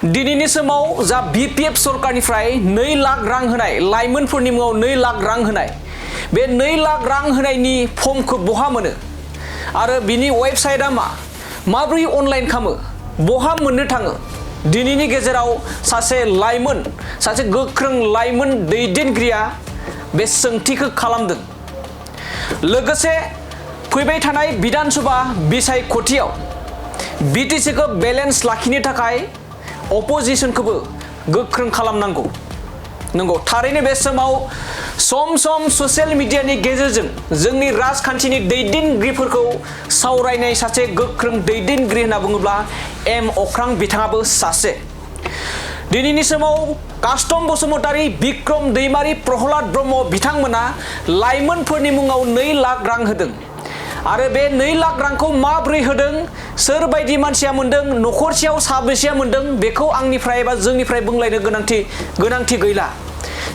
दिनैनि समाव जा BPF सरकारनिफ्राय 2 लाख रां होनाय लाइमोनफोरनि मुङाव 2 लाख रां होनाय बे 2 लाख रां होनायनि फर्मखौ बहा मोनो आरो बिनि वेबसाइटआ माब्रै अनलाइन खालामो बहा मोननो थाङो दिनैनि गेजेराव सासे लाइमोन सासे गोख्रों लाइमोन दैदेनगिरिया बे सोंथिखौ खालामदों लोगोसे फैबाय थानाय विधानसभा बिसायख'थियाव BTC खौ बेलेन्स लाखिनो थाखाय अपोजिशनखौबो गोख्रों खालामनांगौ नंगौ थारैनो बे समाव सम ससियेल मिडियानि गेजेरजों जोंनि राजखान्थिनि दैदेनगिरिफोरखौ सावरायनाय सासे गोख्रों दैदेनगिरि होनना बुङोब्ला एम अख्रां बिथाङाबो सासे दिनैनि समाव कास्टम बसुमतारी बिक्रम दैमारी प्रहलाद ब्रह्म बिथांमोना लाइमोनफोरनि मुङाव 2 लाख रां होदों आरो बे 2 लाख रांखौ माब्रै होदों सोर बायदि मानसिया मोनदों नखरसेयाव साबेसेया मोनदों बेखौ आंनिफ्राय एबा जोंनिफ्राय बुंलायनो गोनांथि गैला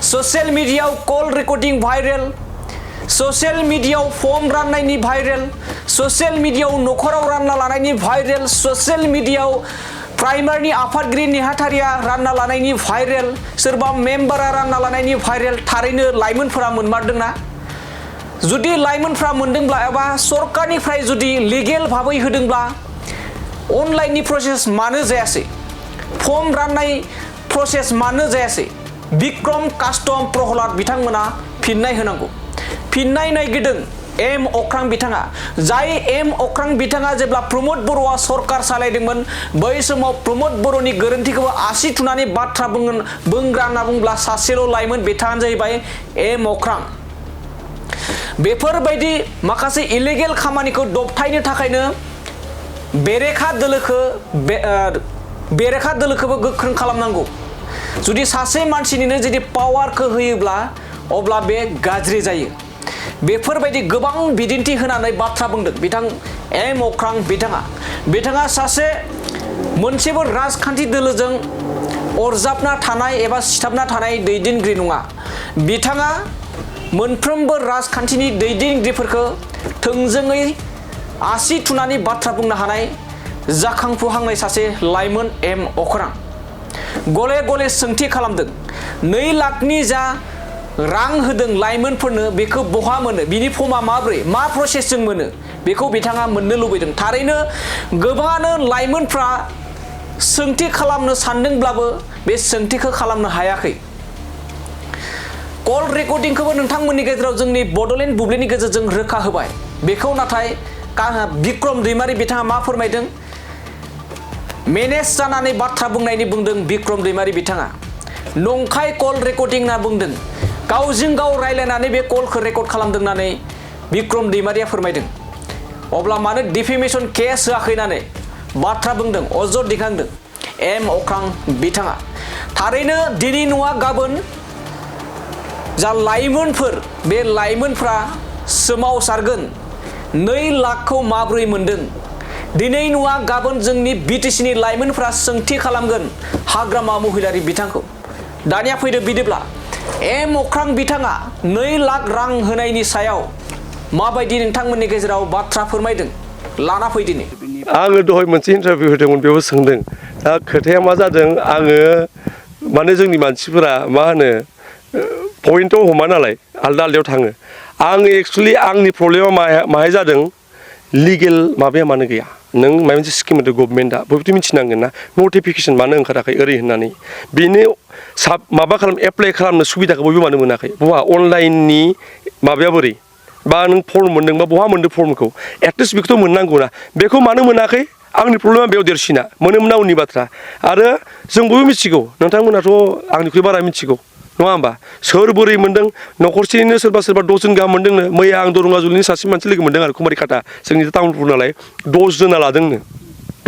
ससियेल मिडियायाव कल रेकर्डिं भाइरेल ससियेल मिडियायाव फर्म राननायनि भाइरेल ससियेल मिडियायाव नखराव रानना लानायनि भाइरेल ससियेल मिडियायाव प्राइमारनि आफादगिरि नेहाथारिया रानना लानायनि भाइरेल सोरबा मेम्बारा रानना लानायनि भाइरेल थारैनो लाइमोनफोरा मोनमारदोंना जुदि लाइमोनफ्रा मोनदोंब्ला एबा सरकारनिफ्राय जुदि लिगेल भाबै होदोंब्ला अनलाइननि प्रसेस मानो जायासै फर्म राननाय प्रसेस मानो जायासै बिक्रम कास्टम प्रहलाद बिथांमोना फिननाय होनांगौ फिननाय नागिरदों एम अख्रां बिथाङा जाय एम अख्रां बिथाङा जेब्ला प्रमोद बर'आ सरकार सालायदोंमोन बै समाव प्रमोद बर'नि गोरोन्थिखौ आसि थुनानै बाथ्रा बुंग्रा होनना बुंब्ला सासेल' लाइमोन बिथाङानो जाहैबाय एम अख्रां बेफोरबायदि माखासे इलिगेल खामानिखौ दबथायनो थाखायनो बेरेखा दोलोखौबो गोख्रों खालामनांगौ जुदि सासे मानसिनिनो जुदि पावारखौ होयोब्ला अब्ला बे गाज्रि जायो बेफोरबायदि गोबां बिदिन्थि होनानै बाथ्रा बुंदों बिथां एम अख्रां बिथाङा सासे मोनसेबो राजखान्थि दोलोजों अरजाबना थानाय एबा सिथाबना थानाय दैदेनगिरि नङा बिथाङा मोनफ्रोमबो राजखान्थिनि दैदेनगिरिफोरखौ थोंजोङै आसि थुनानै बाथ्रा बुंनो हानाय जाखांफुहांनाय सासे लाइमोन एम अख्रां गले गले सोंथि खालामदों 2 लाखनि जा रां होदों लाइमोनफोरनो बेखौ बहा मोनो बिनि फर्मा माब्रै मा प्रसेसजों मोनो बेखौ बिथाङा मोननो लुबैदों थारैनो गोबाङानो लाइमोनफ्रा सोंथि खालामनो सानदोंब्लाबो बे सोंथिखौ खालामनो हायाखै कल रेकर्डिंखौबो नोंथांमोननि गेजेराव जोंनि बड'लेण्ड बुब्लिनि गेजेरजों रोखा होबाय बेखौ नाथाय बिक्रम दैमारी बिथाङा मा फोरमायदों मेनेज जानानै बाथ्रा बुंदों बिक्रम दैमारी बिथाङा नंखाय कल रेकर्डिं होनना बुंदों गावजों गाव रायलायनानै बे कलखौ रेकर्ड खालामदों होननानै बिक्रम दैमारिया फोरमायदों अब्ला मानो डिफेमेशन केस होआखै होननानै बाथ्रा बुंदों अजद दिखांदों एम अख्रां बिथाङा थारैनो दिनै नङा गाबोन जा लाइमोनफोर बे लाइमोनफ्रा सोमावसारगोन 2 लाखखौ माब्रै मोनदों दिनै नङा गाबोन जोंनि BTC नि लाइमोनफ्रा सोंथि खालामगोन हाग्रामा महिलारि बिथांखौ दानिया फैदो बिदिब्ला एम अख्रां बिथाङा 2 लाख रां होनायनि सायाव माबायदि नोंथांमोननि गेजेराव बाथ्रा फोरमायदों लाना फैदिनि आङो दहाय मोनसे इन्टारभिउ होदोंमोन बेयाव सोंदों दा खोथाया मा जादों आङो माने जोंनि मानसिफोरा मा होनो पइन्टआव हमा नालाय आलदा आलदायाव थाङो आं एक्सुवेलि आंनि प्रब्लेमा माहाय जादों लिगेल माबाया मानो गैया नों माबा मोनसे स्किम होदों गभर्नमेन्टआ बयबोथ' मिथिनांगोन ना नटिफिकेसन मानो ओंखाराखै ओरै होननानै बेनो माबा एप्लाइ खालामनो सुबिदाखौ बयबो मानो मोनाखै बहा अनलाइननि माबाया बोरै बा नों फर्म मोनदोंबा बहा मोनदों फर्मखौ एटलिस्ट बेखौथ' मोननांगौ ना बेखौ मानो मोनाखै आंनि प्रब्लेमा बेयाव देरसिना मोनोमोन उननि बाथ्रा आरो जों बयबो मिथिगौ नोंथांमोनाथ' आंनिख्रुइ बारा मिथिगौ नङा होमबा सोर बोरै मोनदों नखरसेनिनो सोरबा 10 जन गाहाम मोनदोंनो मैया आं दरंगाजुलिनि सासे मानसि लोगो मोनदों आरो कुमारिखाटा जोंनि टाउनपुर नालाय 10 जना लादोंनो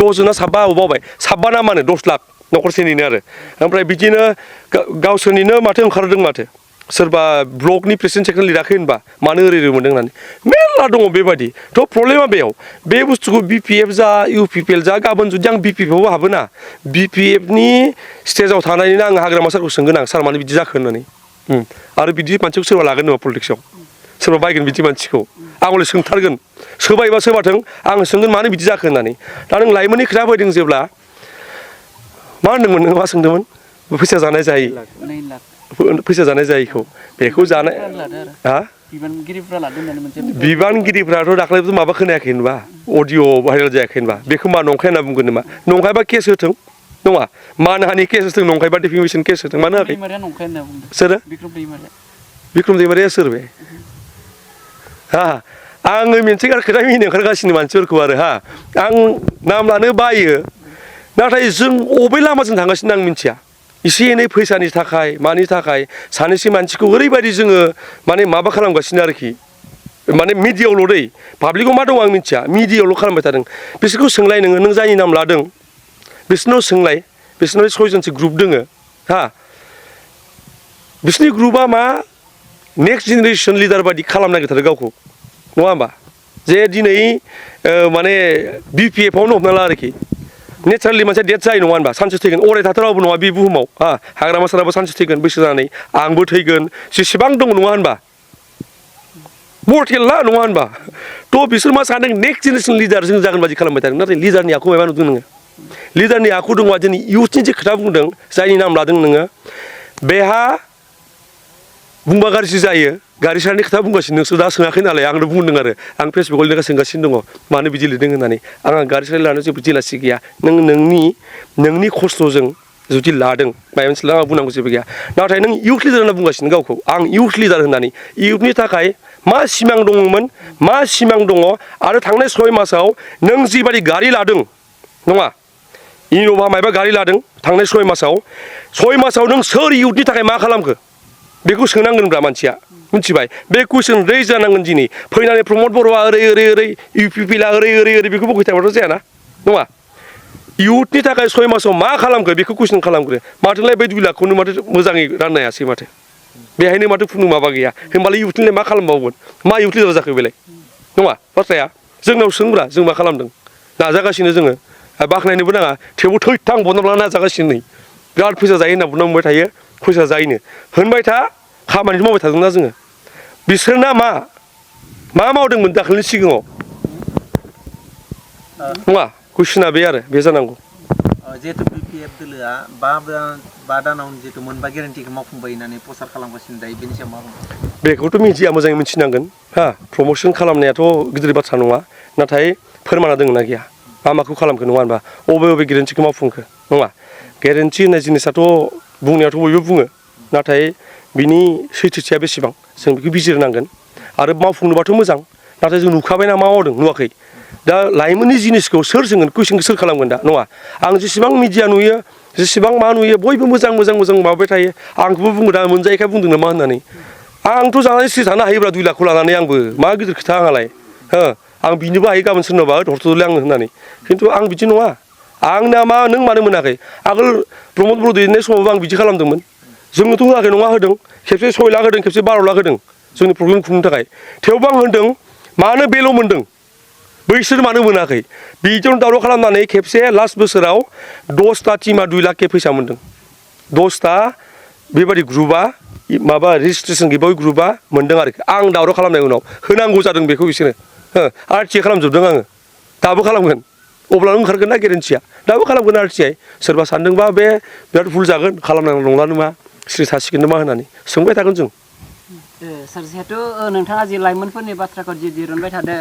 10 जना साबा बावबाय साबा ना मानो 10 लाख नखरसेनिनो आरो ओमफ्राय बिदिनो गावसोरनिनो माथो ओंखारदों माथो सोरबा ब्लकनि प्रेसिडेन्ट सेक्रेटारि लिराखै होनबा मानो ओरै मोनदों होननानै मेरला दङ बेबायदि थ' प्रब्लेमा बेयाव बे बुस्थुखौ BPF जा UPPL जा गाबोन जुदि आं BPF हाबोना BPFनि स्टेजाव थानानैनो आं हाग्रामा सारखौ सोंगोन आं सार मानो बिदि जाखो होननानै आरो बिदि मानसिखौ सोरबा लागोन नामा पलिटिक्सआव सोरबा बायगोन बिदि मानसिखौ आं हले सोंथारगोन सोबायबा सोबाथों आं सोंगोन मानो बिदि जाखो होननानै दा नों लाइमोननि खोथा फैदों जेब्ला मा होनदोंमोन नों मा सोंदोंमोन फैसा जानाय जायो 2 लाख फैसा जानाय जायैखौ बेखौ जानाय हा बिबानगिरिफ्रा लादों होननानै मोनसे बिबानगिरिफ्राथ' दाख्लैबो माबा खोनायाखै होनबा अडिअ भाइरेल जायाखै होनबा बेखौ मा नंखाय होनना बुंगोन नामा नंखायबा केस होथों नङा मानहानि केस होथों नंखायबा डिफेमेसन केस होथों मानो होआखै दैमारिया नंखाय होनना बुंदों सोरो बिक्रम दैमारिया सोर बे हा आङो मोनसे खोथा मिनिनो ओंखारगासिनो मानसिफोरखौ आरो हा आं नाम लानो बायो नाथाय जों अबे लामाजों थांगासिनो आं मिथिया एसे एनै फैसानि थाखाय मानि थाखाय सानैसो मानसिखौ ओरैबायदि जोङो माने माबा खालामगासिनो आरोखि माने मिडियायावल' दै पाब्लिकआव मा दं आं मिथिया मिडियायावल' खालामबाय थादों बिसोरखौ सोंलाय नों जायनि नाम लादों बिसोरनाव सोंलाय बिसोरनाव 6 जनसो ग्रुप दोङो हा बिसोरनि ग्रुपआ मा नेक्स्ट जेनेरेसन लिडार बायदि खालामनो नागिरथारो गावखौ नङा होमबा जे दिनै माने BPF आवनो हमना ला आरोखि नेचारेलि मोनसे डेथ जायो नङा होनबा सानसे थैगोन अराय थाथारावबो नङा बे बुहुमाव हा हाग्रामा साराबो सानसे थैगोन बैसो जानानै आंबो थैगोन जेसेबां दङ नङा होनबा मर्टेल ना नङा होनबा थ' बिसोर मा सानदों नेक्स्ट जेनेरेसन लिडार जों जागोन बायदि खालामबाय थादों नाथाय लिडारनि आखु माबा नुदों नोङो लिडारनि आखु दङ दिनै इउथनि जे खोथा बुंदों जायनि नाम लादों नोङो बेहा बुंबा गाज्रि जायो गारि सारनि खोथा बुंगासिनो नोंसोर दा सोङाखै नालाय आंनो बुंदों आरो आं फेसबुकाव लिरना सोंगासिनो दङ मानो बिदि लिरदों होननानै आंहा गारि सार लानो जेबो जेलासि गैया नोंनि खस्थ'जों जुदि लादों माबा मोनसे लामा बुंनांगौ जेबो गैया नाथाय नों इउथ लिडार होनना बुंगासिनो गावखौ आं इउथ लिडार होननानै इउथनि थाखाय मा सिमां दङमोन मा सिमां दङ आरो थांनाय 6 मासाव नों जिबायदि गारि लादों नङा इन'भा मायबा गारि लादों थांनाय 6 मासाव नों सोर इउथनि थाखाय मा खालामखो बेखौ सोंनांगोनब्रा मानसिया मिथिबाय बे कुइसन रेज जानांगोन दिनै फैनानै प्रमद बर'आ ओरै इउपिपिला ओरै बेखौ बुंबाय थाबाथ' जायाना नङा इउथनि थाखाय 6 मासाव मा खालामखो बेखौ कुइसन खालामग्रो माथोलाय बै 2 लाखखौनो माथो मोजाङै राननो हायासै माथो बेहायनो माथो खुनु माबा गैया होमबालाय इउथनिलाय मा खालामबावगोन मा इउथ लिडार जाखो बेलाय नङा बाथ्राया जोंनाव सोंब्रा जों मा खालामदों नाजागासिनो जोङो बाख्नायनोबो नाङा थेवबो थैथां बनना नाजागासिनो नै बिराद फैसा जायो होनना बुंबाय थायो फैसा जायोनो होनबाय था खामानिखौ मावबाय थादोंना जोङो बिसोरना मा मावदोंमोन दाखालिनि सिगाङाव नङा कुइसना बे आरो बे जानांगौ जिहेतु BPF दोलोआ 5 दानाव जिहेतु मोनबा गेरेन्टिखौ मावफुंबाय होननानै प्रसार खालामगासिनो दायो बेनि सायाव मा बुंगोन बेखौथ' मिडिया मोजाङै मिथिनांगोन हा प्रम'सन खालामनायाथ' गिदिर बाथ्रा नङा नाथाय फोरमाना दङ ना गैया माखौ खालामखो नङा होनबा बबे गेरेन्टिखौ मावफुंखो नङा गेरेन्टि होननाय जिनिसाथ' बुंनायाथ' बयबो बुङो नाथाय बिनि सैथोथिया बेसेबां जों बेखौ बिजिरनांगोन आरो मावफुंनोबाथ' मोजां नाथाय जों नुखाबायना मा मावदों नुवाखै दा लाइमोननि जिनिसखौ सोर सोंगोन कुइसनखौ सोर खालामगोन दा नङा आं जेसेबां मिडिया नुयो जेसेबां मा नुयो बयबो मोजां माबाबाय थायो आंखौबो बुङो दा मोनजायैखाय बुंदों नामा होननानै आंथ' जानानै सिरि थानो हायोब्ला 2 लाखखौ लानानै आंबो मा गिदिर खोथा आंहालाय आं बिनोबो हायो गाबोन सोरनोबा हरथ'दोलै आंनो होननानै खिन्थु आं बिदि नङा आंना मा नों मानो मोनाखै आगोल प्रमद बर' दैदेननाय समावबो आं बिदि खालामदोंमोन जोंनोथ' होआखै नङा होदों खेबसे 6 लाख होदों खेबसे 12 लाख होदों जोंनि प्रब्लेम खुंनो थाखाय थेवबो आं होनदों मानो बेल' मोनदों बैसोर मानो मोनाखै बिदियावनो दावराव खालामनानै खेबसे लास्ट बोसोराव 10टा टिमा 2 लाख फैसा मोनदों 10टा बेबादि ग्रुपआ माबा रेजिस्ट्रेसन गैबाय ग्रुपआ मोनदों आरोखि आं दावराव खालामनाय उनाव होनांगौ जादों बेखौ बिसोरो RTI खालामजोबदों आङो दाबो खालामगोन अब्लानो ओंखारगोन ना गेरेन्टिया दाबो खालामगोन RTI सोरबा सानदोंबा बे बिराद भुल जागोन खालामनांगौ नंला नामा सिरि थासिगोन नामा होननानै सोंबाय थागोन जों सार जिहेतु नोंथाङा जि लाइमोनफोरनि बाथ्राखौ जि दिरुनबाय थादों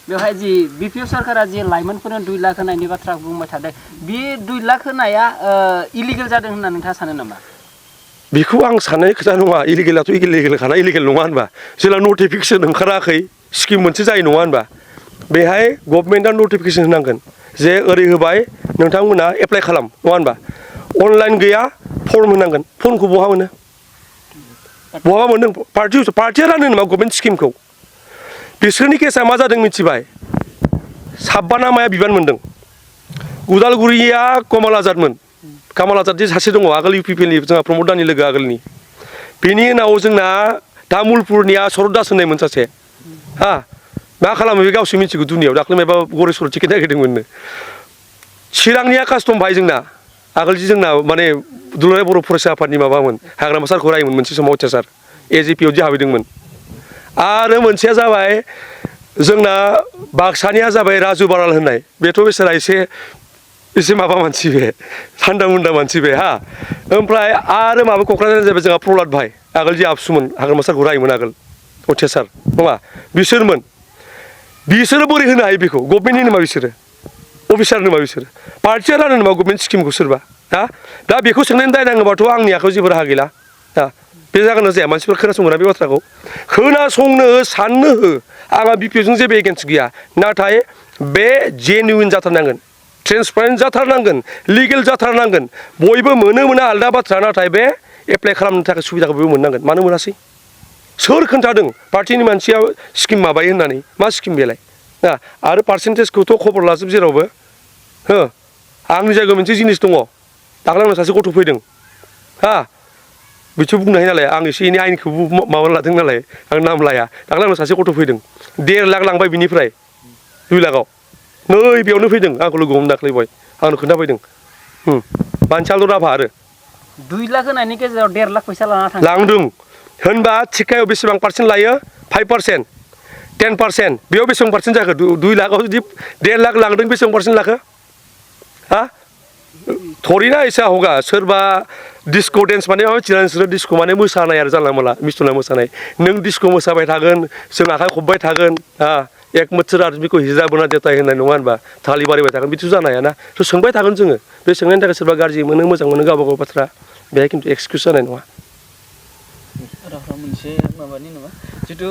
बेवहाय जि BPF सरकारा जि लाइमोनफोरनो 2 लाख होनायनि बाथ्रा बुंबाय थादों बे 2 लाख होनाया इलिगेल जादों होनना नोंथाङा सानो नामा बेखौ आं साननाय खोथा नङा इलिगेलाथ' इलिगेलखाना इलिगेल नङा होनबा जेला नटिफिकेसन ओंखाराखै स्किम मोनसे जायो नङा होनबा बेहाय गभर्नमेन्टआ नटिफिकेसन होनांगोन जे ओरै होबाय नोंथांमोना एप्लाइ खालाम नङा होनबा अनलाइन गैया फर्म होनांगोन फर्मखौ बहा मोनो बहा मोनदों पार्टिया रानो नामा गभर्नमेन्ट स्किमखौ बिसोरनि केसा मा जादों मिथिबाय 56 माया बिबान मोनदों उदालगुरिया कमल आजादमोन कामाल आजाद सासे दङ आगोल इउपिपिएलनि जोंहा प्रमद दानि लोगो आगोलनि बेनि उनाव जोंना तामुलपुरनिया शरद दास होननायमोन सासे हा मा खालामो बे गावसो मिथिगौ दुनियाव दाख्लै माबा गरेस्वर टिकेट नागिरदोंमोननो चिरांनिया कास्टम भाई जोंना आगोल जोंना माने दुलाराय बर' फरायसा आफादनि माबामोन हाग्रामा सारखौ रायोमोन मोनसे समाव अत्याचार AJP आव हाबैदोंमोन आरो मोनसेया जाबाय जोंना बाक्सानिया जाबाय राजु बाराल होननाय बेथ' बेसारा एसे माबा मानसि बे थान्दा मुन्दा मानसि बे हा ओमफ्राय आरो माबा क'क्राझार जाबाय जोंहा प्रहलाद भाई आगोल जि आबसुमोन हाग्रामा सारखौ रायोमोन आगोल अत्याचार नङा बिसोरो बोरै होनो हायो बेखौ गभर्नमेन्टनि नामा बिसोरो अफिसार नामा बिसोरो पार्टिया रानो नामा गभर्नमेन्ट स्किमखौ सोरबा दा बेखौ सोंनायनि दाय नाङोबाथ' आंनि आखायाव जेबो राहा गैला बे जागोन ना जाया मानसिफोरा खोनासंगोन ना बे बाथ्राखौ खोनासंनो हो साननो हो आंहा बिपिएफजों जेबो एगेन्स्ट गैया नाथाय बे जेनुइन जाथारनांगोन ट्रेन्सपारेन्ट जाथारनांगोन लिगेल जाथारनांगोन बयबो मोनो मोना आलदा बाथ्रा नाथाय बे एप्लाइ खालामनो थाखाय सुबिदाखौ बयबो मोननांगोन मानो मोनासै सोर खोन्थादों पार्टिनि मानसिया स्किम माबायो होननानै मा स्किम बेलाय आरो पार्सेन्टेजखौथ' खबर लाजोब जेरावबो हो आंनि जायगायाव मोनसे जिनिस दङ दाख्लै आंनाव सासे गथ' फैदों बिथ' बुंनो हायो नालाय आं एसे एनै आइनखौबो माबा लादों नालाय आं नाम लाया दाख्लै आंनाव सासे गथ' फैदों 1.5 लाख लांबाय बिनिफ्राय 2 लाखआव नै बेयावनो फैदों आंखौ लोगो हमनो दाख्लै बय आंनो खोन्थाफैदों मानसियाल' राभा आरो 2 लाख होनायनि गेजेराव 1.5 लाख फैसा लाना थाङो लांदों होनबा थिखायाव बेसेबां पार्सेन्ट लायो 5% 10% बेयाव बेसेबां पार्सेन्ट जाखो 2 लाखआव जुदि 1.5 लाख लांदों बेसेबां पार्सेन्ट लाखो थरिना एसे होगा सोरबा डिस्क' डेन्स माने माबा मिथिना नोंसोरो डिस्क' माने मोसानाय आरो जानला मोनला मिस्थुना मोसानाय नों डिस्क' मोसाबाय थागोन जों आखाइ खबबाय थागोन एक बोसोर आदमिखौ हिजाब होना देताय होननाय नङा होनबा थालि बारिबाय थागोन बिदिथ' जानो हायाना थ' सोंबाय थागोन जोङो बे सोंनायनि थाखाय सोरबा गाज्रि मोनो मोजां मोनो गावबा गाव बाथ्रा बेहाय खिन्थु एक्सकिउस जानाय नङा मोनसे माबानि नङा जिथु